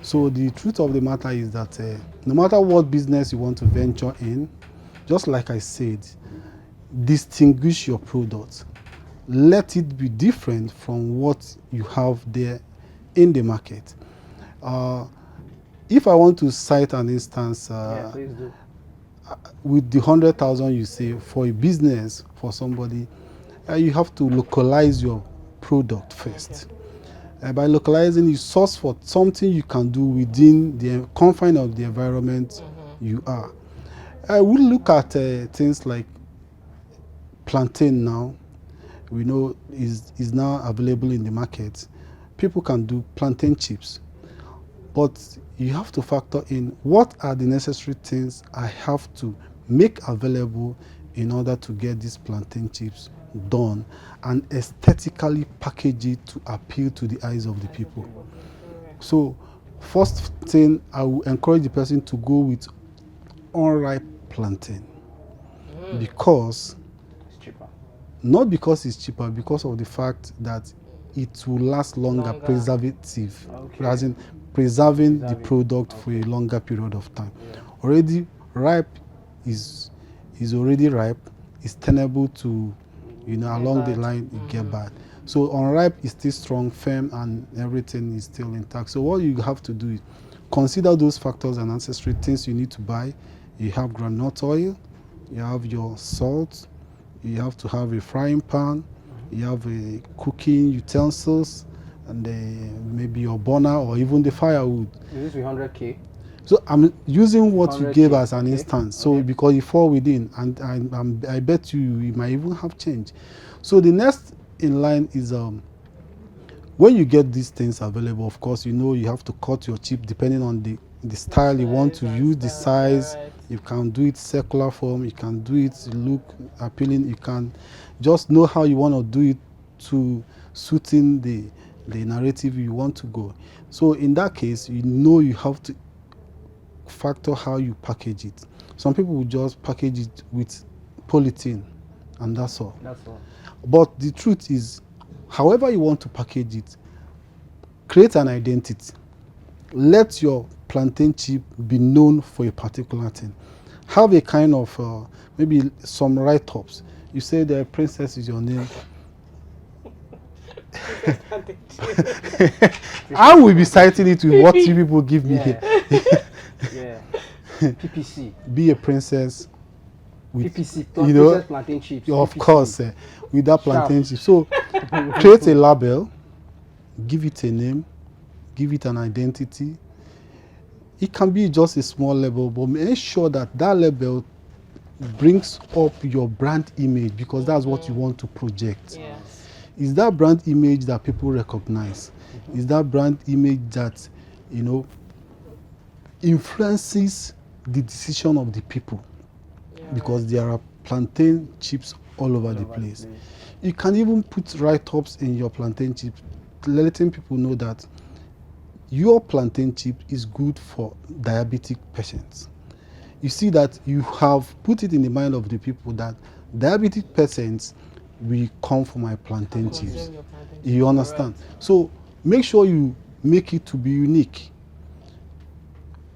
So the truth of the matter is that no matter what business you want to venture in, just like I said, distinguish your product. Let it be different from what you have there in the market. Uh, if I want to cite an instance, Please do. with the 100,000 you say for a business for somebody, you have to localize your product first. By localizing, you source for something you can do within the confine of the environment you are. We look at things like plantain now. We know is now available in the market. People can do plantain chips, but you have to factor in what are the necessary things I have to make available in order to get these plantain chips done and aesthetically package it to appeal to the eyes of the people. So first thing, I will encourage the person to go with unripe plantain because It's cheaper. not because it's cheaper, because of the fact that it will last longer, preservative, as in preserving the product for a longer period of time. Already ripe is already ripe, it's tenable to, along the line it get bad. So unripe is still strong, firm, and everything is still intact. So what you have to do is consider those factors and ancestry things you need to buy. You have groundnut oil, you have your salt, you have to have a frying pan, you have a cooking utensils, and maybe your burner or even the firewood. Is this 100K? So I'm using what you gave as an okay. instance. So because you fall within, and I bet you might even have change. So the next in line is when you get these things available. Of course, you have to cut your chip depending on the style you want to use, the size. You can do it circular form. You can do it look appealing. You can just know how you want to do it to suiting the narrative you want to go. So in that case, you have to factor how you package it. Some people will just package it with polythene, and that's all. That's all. But the truth is, however you want to package it, create an identity. Let your plantain chip be known for a particular thing. Have a kind of maybe some write-ups. You say the princess is your name. I will be citing it with what you people give me here. Yeah. PPC. Be a princess with PPC. Princess plantain chips. of PPC. course, with that plantain chip. So create a label, give it a name, give it an identity. It can be just a small label, but make sure that label brings up your brand image, because that's what you want to project. Yes. Is that brand image that people recognize? Is that brand image that influences the decision of the people? Because there are plantain chips all over the place. You can even put write-ups in your plantain chips, letting people know that your plantain chip is good for diabetic patients. You see that you have put it in the mind of the people that diabetic patients will come for my plantain chips. You understand? So make sure you make it to be unique.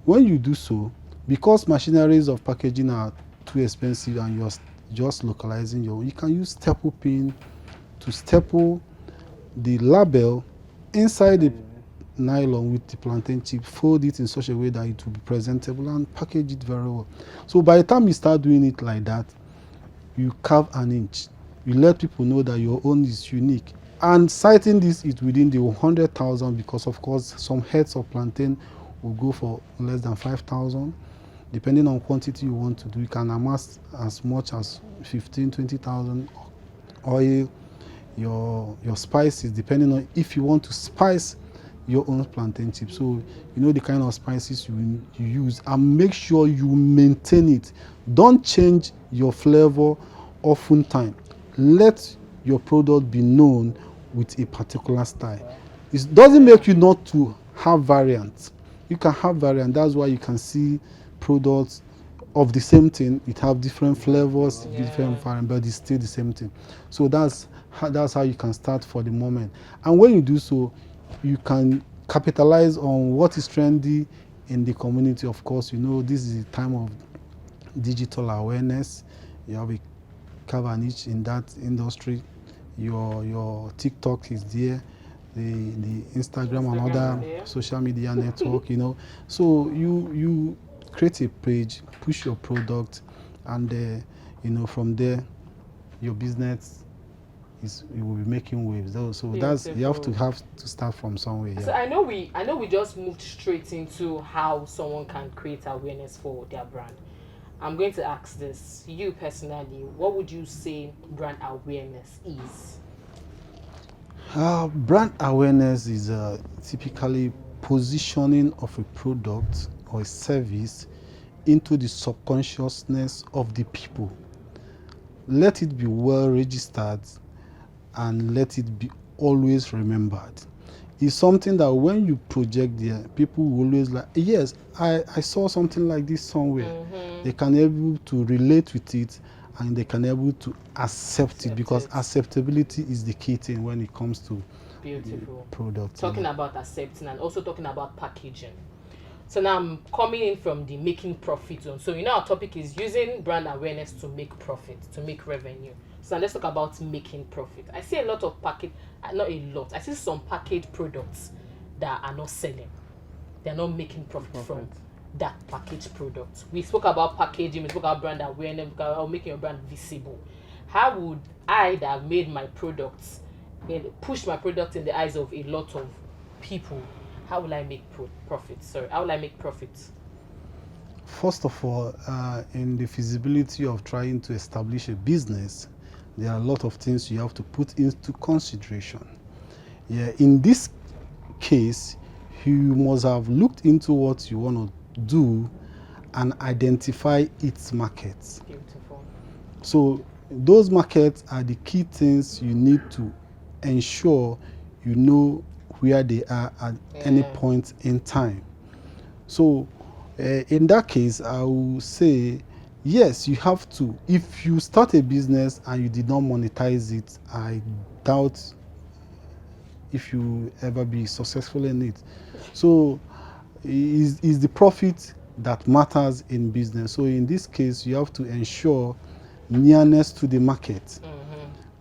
When you do so, because machineries of packaging are too expensive and you're just localizing you can use staple pin to staple the label inside the nylon with the plantain chip, fold it in such a way that it will be presentable and package it very well. So by the time you start doing it like that, you carve an inch. You let people know that your own is unique. And citing this is within the 100,000, because of course some heads of plantain will go for less than 5,000. Depending on quantity you want to do, you can amass as much as 15, 20,000. Oil, your spices, depending on if you want to spice your own plantain chip. So the kind of spices you use, and make sure you maintain it. Don't change your flavor often time. Let your product be known with a particular style. It doesn't make you not to have variants. You can have variants. That's why you can see products of the same thing. It have different flavors, different variants, but it's still the same thing. So that's how you can start for the moment. And when you do so, you can capitalize on what is trendy in the community. Of course, this is the time of digital awareness. You have a cover niche in that industry. Your TikTok is there, the Instagram and other social media network. So you create a page, push your product, and from there your business you will be making waves. So that's you have to start from somewhere. So I know we just moved straight into how someone can create awareness for their brand. I'm going to ask this. You personally, what would you say brand awareness is? Brand awareness is typically positioning of a product or a service into the subconsciousness of the people. Let it be well registered and let it be always remembered. It's something that when you project there, people will always like, yes, I saw something like this somewhere. They can able to relate with it and they can able to accept it, because acceptability is the key thing when it comes to beautiful product. Talking about accepting and also talking about packaging. So now I'm coming in from the making profit zone. So our topic is using brand awareness to make profit, to make revenue. So now let's talk about making profit. I see a lot of not a lot. I see some packaged products that are not selling. They're not making profit from that packaged product. We spoke about packaging, we spoke about brand awareness, about making your brand visible. How would I that have made my products and push my product in the eyes of a lot of people, how will I make profit? How will I make profit? First of all, in the feasibility of trying to establish a business, there are a lot of things you have to put into consideration. Yeah, in this case, you must have looked into what you want to do and identify its markets. Beautiful. So those markets are the key things you need to ensure you know where they are at any point in time. So in that case, I will say, yes, you have to. If you start a business and you did not monetize it, I doubt if you ever be successful in it. So is the profit that matters in business. So in this case, you have to ensure nearness to the market.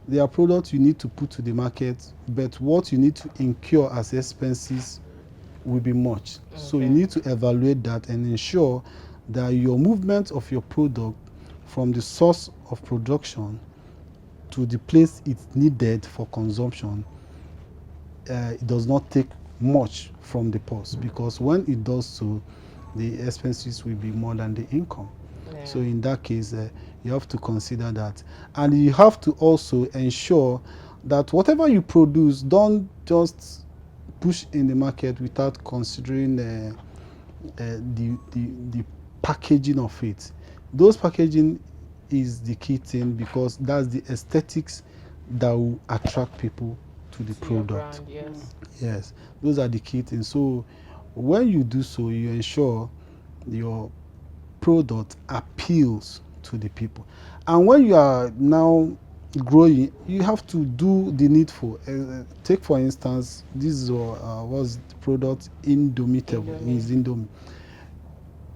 There are products you need to put to the market, but what you need to incur as expenses will be much. So you need to evaluate that and ensure that your movement of your product from the source of production to the place it's needed for consumption, it does not take much from the purse, because when it does so, the expenses will be more than the income. So in that case, you have to consider that. And you have to also ensure that whatever you produce, don't just push in the market without considering the packaging of it. Those packaging is the key thing, because that's the aesthetics that will attract people to the product. Brand, yes, those are the key things. So when you do so, you ensure your product appeals to the people. And when you are now growing, you have to do the needful. Take for instance, this was the product Indomitable. Is Indomie.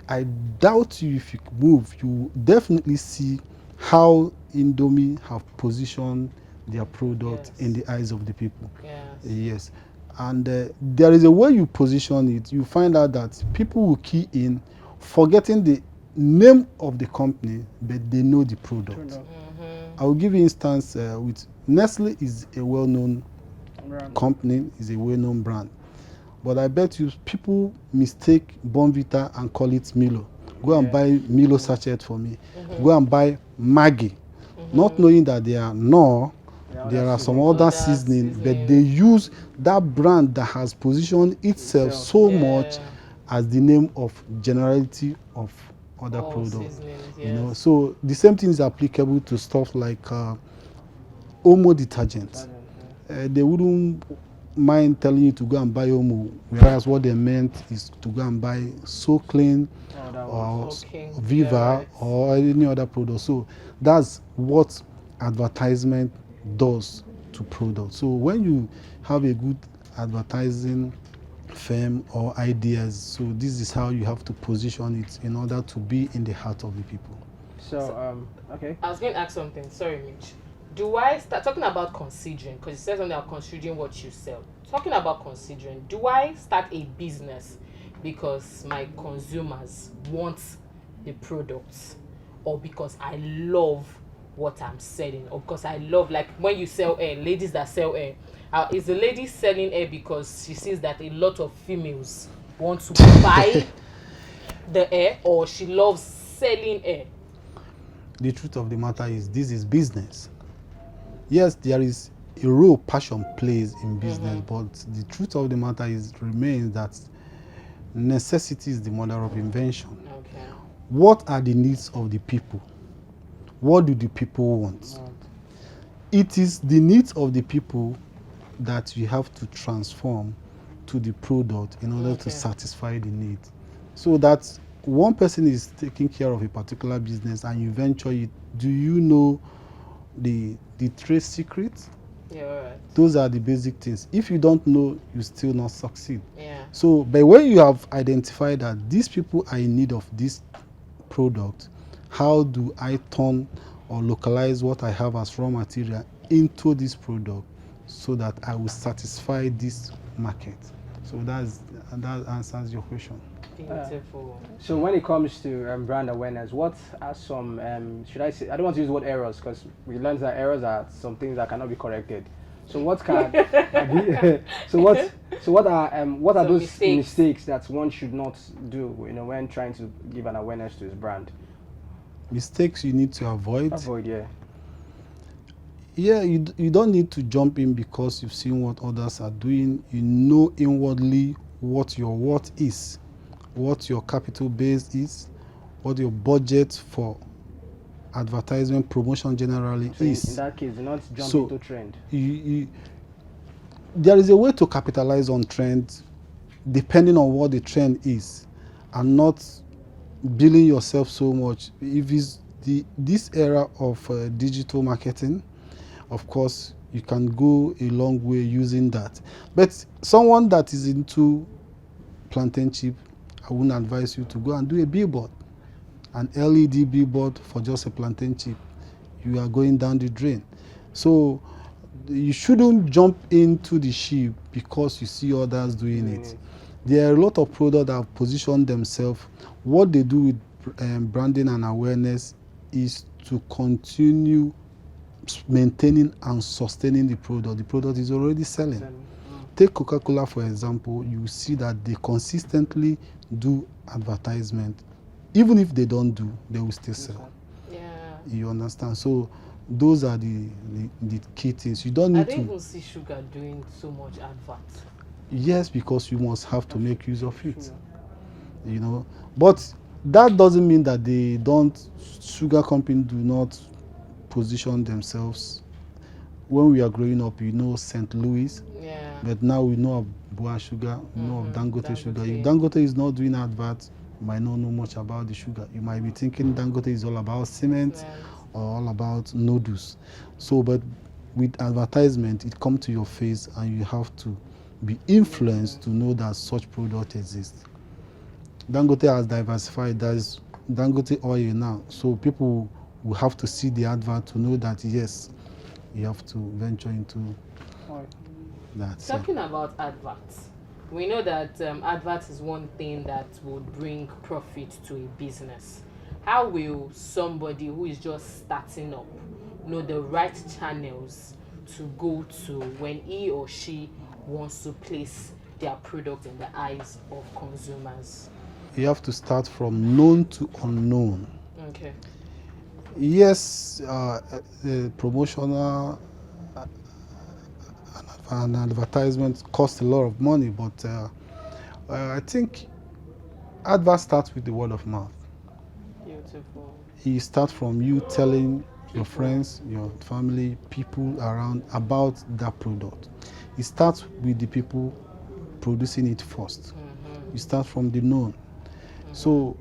I doubt you, if you move, you definitely see how Indomie have positioned their product in the eyes of the people. Yes. And there is a way you position it. You find out that people will key in, forgetting the name of the company, but they know the product. I will give you instance with Nestle. Is a well-known company, is a well-known brand. But I bet you people mistake Bonvita and call it Milo. Go and buy Milo sachet for me. Go and buy Maggi, not knowing that there are some other seasoning, but they use that brand that has positioned itself so much as the name of generality of other products. So the same thing is applicable to stuff like Omo detergent. They wouldn't mind telling you to go and buy Omo, whereas what they meant is to go and buy So Clean or Viva or any other product. So that's what advertisement does to products. So when you have a good advertising fame or ideas. So this is how you have to position it in order to be in the heart of the people. So, okay. I was going to ask something. Sorry, Mitch. Do I start talking about considering? Because you said something about considering what you sell. Talking about considering, do I start a business because my consumers want the products, or because I love what I'm selling, or because I love, like when you sell hair, ladies that sell hair, is the lady selling hair because she sees that a lot of females want to buy the hair, or she loves selling hair? The truth of the matter is this is business. Yes, there is a role passion plays in business, but the truth of the matter is remains that necessity is the mother of invention. Okay. What are the needs of the people? What do the people want? It is the needs of the people that you have to transform to the product in order to satisfy the need. So that one person is taking care of a particular business and you venture it, do you know the trade secrets? Yeah, all right. Those are the basic things. If you don't know, you still not succeed. Yeah. So, but when you have identified that these people are in need of this product, how do I turn or localize what I have as raw material into this product so that I will satisfy this market? So that answers your question. Beautiful. So when it comes to brand awareness, what are some should I say? I don't want to use the word errors because we learned that errors are some things that cannot be corrected. So what can so what are Some those mistakes. mistakes that one should not do, when trying to give an awareness to his brand? Mistakes you need to avoid. Yeah. Yeah, you don't need to jump in because you've seen what others are doing. You know inwardly what your worth is, what your capital base is, what your budget for advertisement promotion generally So in is. that case, do not jump So, into trend. There is a way to capitalize on trends depending on what the trend is, and not billing yourself so much. If it's this era of digital marketing, of course you can go a long way using that. But someone that is into plantain chip, I wouldn't advise you to go and do a billboard, an LED billboard for just a plantain chip. You are going down the drain. So you shouldn't jump into the ship because you see others doing it. There are a lot of products that have positioned themselves. What they do with branding and awareness is to continue maintaining and sustaining the product. The product is already selling. Take Coca-Cola for example. You see that they consistently do advertisement. Even if they don't do, they will still sell. Yeah. You understand? So those are the key things. You don't I need don't to. even see sugar doing so much advert. Yes, because you must have to make use of it. But that doesn't mean that they don't. Sugar companies do not position themselves. When we are growing up, St. Louis, Yeah. but now we know of Boa Sugar, we know of Dangote Sugar. If Dangote. Dangote is not doing adverts, you might not know much about the sugar. You might be thinking Dangote is all about cement Right. or all about noodles. So, but with advertisement, it comes to your face and you have to be influenced to know that such product exists. Dangote has diversified. There's Dangote oil now. So people will have to see the advert to know that, yes, you have to venture into that. Talking about adverts, we know that adverts is one thing that would bring profit to a business. How will somebody who is just starting up know the right channels to go to when he or she wants to place their product in the eyes of consumers? You have to start from known to unknown. Okay. Yes, promotional and advertisement cost a lot of money, but I think advert starts with the word of mouth. Beautiful. You start from you telling your friends, your family, people around about that product. It starts with the people producing it first. You start from the known. So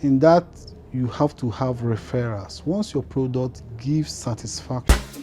in that, you have to have referrals. Once your product gives satisfaction,